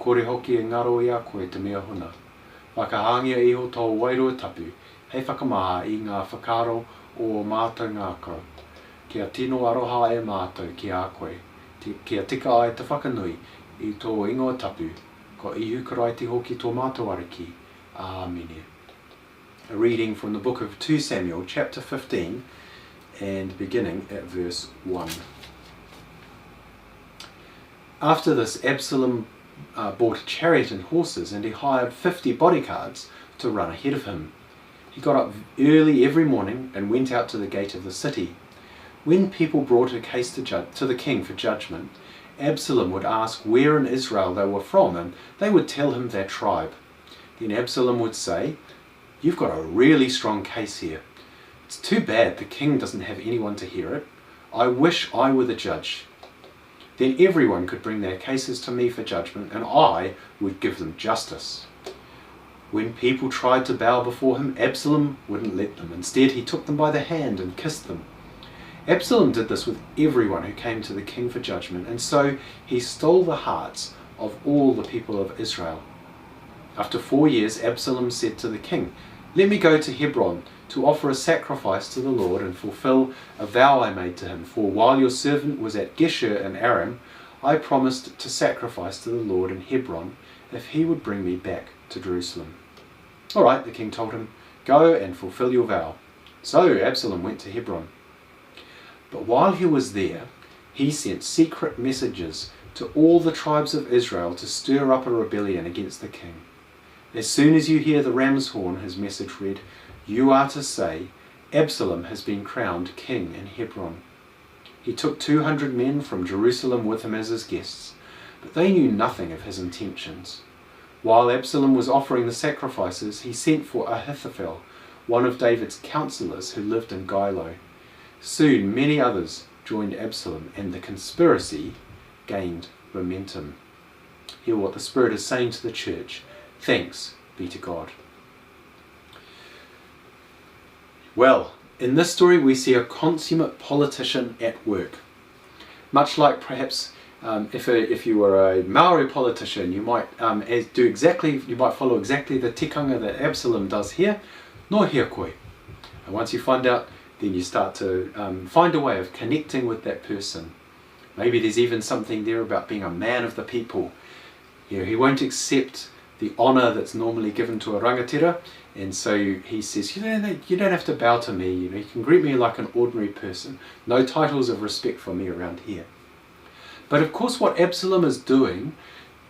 kore hoki e ngaro i a koe te mea huna. Whakahangia iho tō wairua tapu, hei whakamaha i ngā whakaro o mātou ngākau. Kia tino aroha e mātou ki a koe, kia tika ai te whakanui i tō ingoa tapu, ko ihu karaiti hoki tō mātou ariki. Āmene. A reading from the book of 2 Samuel, chapter 15, and beginning at verse 1. After this, Absalom bought a chariot and horses, and he hired 50 bodyguards to run ahead of him. He got up early every morning and went out to the gate of the city. When people brought a case to the king for judgment, Absalom would ask where in Israel they were from, and they would tell him their tribe. Then Absalom would say, "You've got a really strong case here. It's too bad the king doesn't have anyone to hear it. I wish I were the judge. Then everyone could bring their cases to me for judgment, and I would give them justice." When people tried to bow before him, Absalom wouldn't let them. Instead, he took them by the hand and kissed them. Absalom did this with everyone who came to the king for judgment, and so he stole the hearts of all the people of Israel. After 4 years, Absalom said to the king, "Let me go to Hebron to offer a sacrifice to the Lord and fulfill a vow I made to him. For while your servant was at Geshur in Aram, I promised to sacrifice to the Lord in Hebron if he would bring me back to Jerusalem." "All right," the king told him, "go and fulfill your vow." So Absalom went to Hebron. But while he was there, he sent secret messages to all the tribes of Israel to stir up a rebellion against the king. "As soon as you hear the ram's horn," his message read, "you are to say, 'Absalom has been crowned king in Hebron.'" He took 200 men from Jerusalem with him as his guests, but they knew nothing of his intentions. While Absalom was offering the sacrifices, he sent for Ahithophel, one of David's counselors who lived in Gilo. Soon many others joined Absalom, and the conspiracy gained momentum. Hear what the Spirit is saying to the church. Thanks be to God. Well, in this story we see a consummate politician at work. Much like perhaps if you were a Maori politician, you might follow exactly the tikanga that Absalom does here. No hea koe. And once you find out, then you start to find a way of connecting with that person. Maybe there's even something there about being a man of the people. He won't accept the honour that's normally given to a rangatira, and so he says, you don't have to bow to me, you can greet me like an ordinary person. No titles of respect for me around here. But of course what Absalom is doing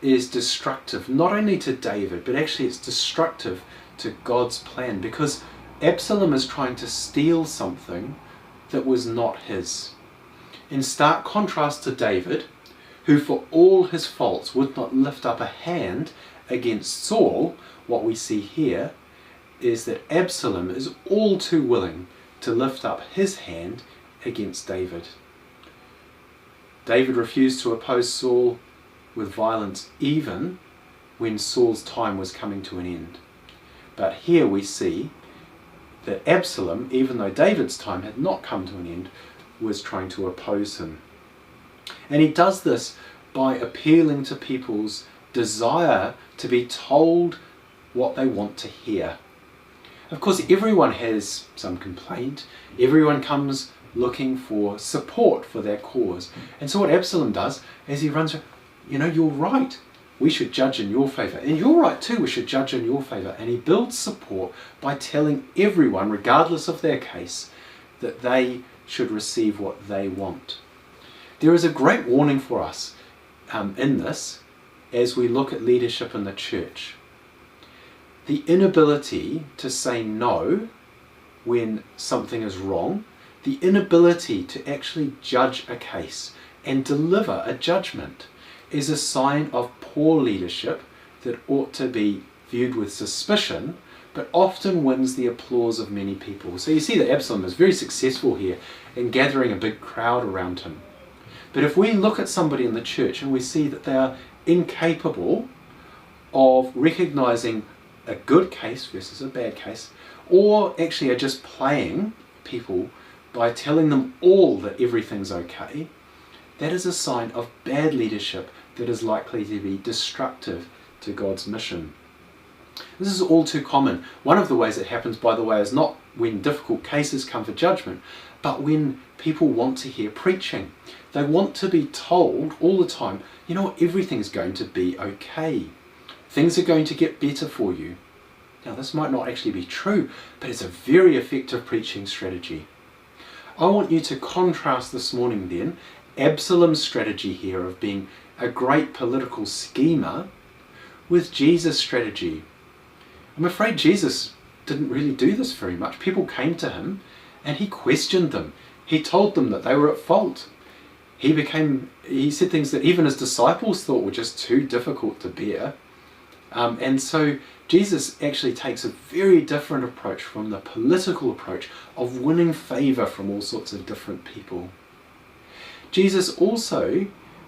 is destructive, not only to David, but actually it's destructive to God's plan, because Absalom is trying to steal something that was not his. In stark contrast to David, who for all his faults would not lift up a hand against Saul, what we see here is that Absalom is all too willing to lift up his hand against David. David refused to oppose Saul with violence even when Saul's time was coming to an end. But here we see that Absalom, even though David's time had not come to an end, was trying to oppose him. And he does this by appealing to people's desire to be told what they want to hear. Of course, everyone has some complaint. Everyone comes looking for support for their cause. And so what Absalom does is he runs, you're right. We should judge in your favour. And you're right too, we should judge in your favour. And he builds support by telling everyone, regardless of their case, that they should receive what they want. There is a great warning for us in this as we look at leadership in the church. The inability to say no when something is wrong, the inability to actually judge a case and deliver a judgment is a sign of poor leadership that ought to be viewed with suspicion, but often wins the applause of many people. So you see that Absalom is very successful here in gathering a big crowd around him. But if we look at somebody in the church and we see that they are incapable of recognizing a good case versus a bad case, or actually are just playing people by telling them all that everything's okay, that is a sign of bad leadership that is likely to be destructive to God's mission. This is all too common. One of the ways it happens, by the way, is not when difficult cases come for judgment, but when people want to hear preaching. They want to be told all the time, you know, everything's going to be okay. Things are going to get better for you. Now, this might not actually be true, but it's a very effective preaching strategy. I want you to contrast this morning then Absalom's strategy here of being a great political schemer with Jesus' strategy. I'm afraid Jesus didn't really do this very much. People came to him and he questioned them. He told them that they were at fault. He said things that even his disciples thought were just too difficult to bear. And so Jesus actually takes a very different approach from the political approach of winning favour from all sorts of different people. Jesus also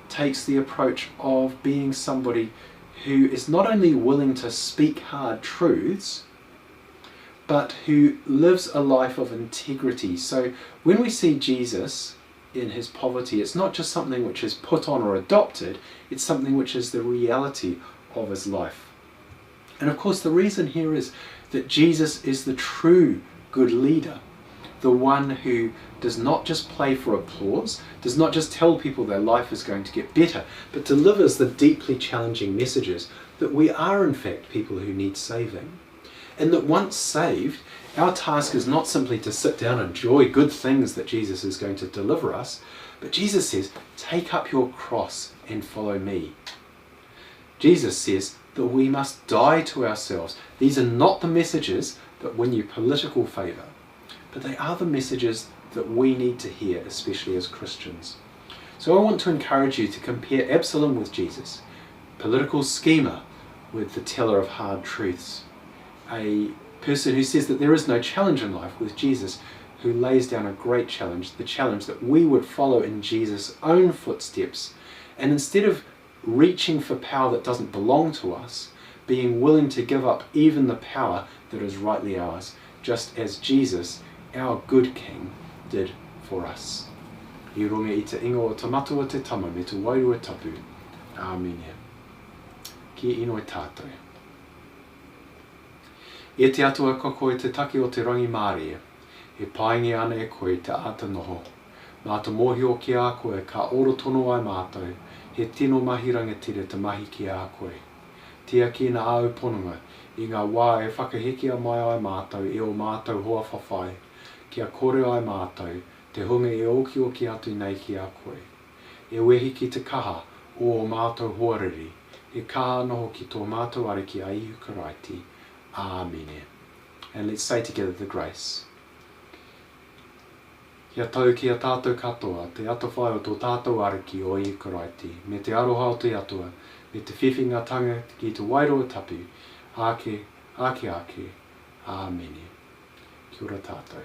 takes the approach of being somebody who is not only willing to speak hard truths, but who lives a life of integrity. So when we see Jesus in his poverty, it's not just something which is put on or adopted, it's something which is the reality of his life. And of course the reason here is that Jesus is the true good leader, the one who does not just play for applause, does not just tell people their life is going to get better, but delivers the deeply challenging messages that we are in fact people who need saving. And that once saved, our task is not simply to sit down and enjoy good things that Jesus is going to deliver us, but Jesus says, take up your cross and follow me. Jesus says that we must die to ourselves. These are not the messages that win you political favour, but they are the messages that we need to hear, especially as Christians. So I want to encourage you to compare Absalom with Jesus, political schemer with the teller of hard truths, a person who says that there is no challenge in life, with Jesus who lays down a great challenge, the challenge that we would follow in Jesus' own footsteps, and instead of reaching for power that doesn't belong to us, being willing to give up even the power that is rightly ours, just as Jesus, our good King, did for us. I runga I te ingo o te matua te tama me te wairua tapu. Amen. Ki ino e tātou. E te atua koko e te take o te rangi māria, e paingi ana e koe te ata noho. Mā te mōhio ki a koe ka oro tono ai mātou, he tino mahi rangatira te mahi ki a koe. Tia ki na au ponunga, i ngā wā e whakahekia mai ai mātou e o mātou hoa whawhai, kia kore ai mātou, te hunga e oki atu nei ki a koe. E wehi ki te kaha o mātou hoariri, e kaha noho ki tō mātou ariki a ihu karaiti. Amen. And let's say together the grace. Kia tau ki a tātou katoa, te atawhai o tō tātou ariki o ihu karaiti, me te aroha o te atua, me te whiwhingatanga ki te wairoa tapu, ake. Amen. Kia ora tātou.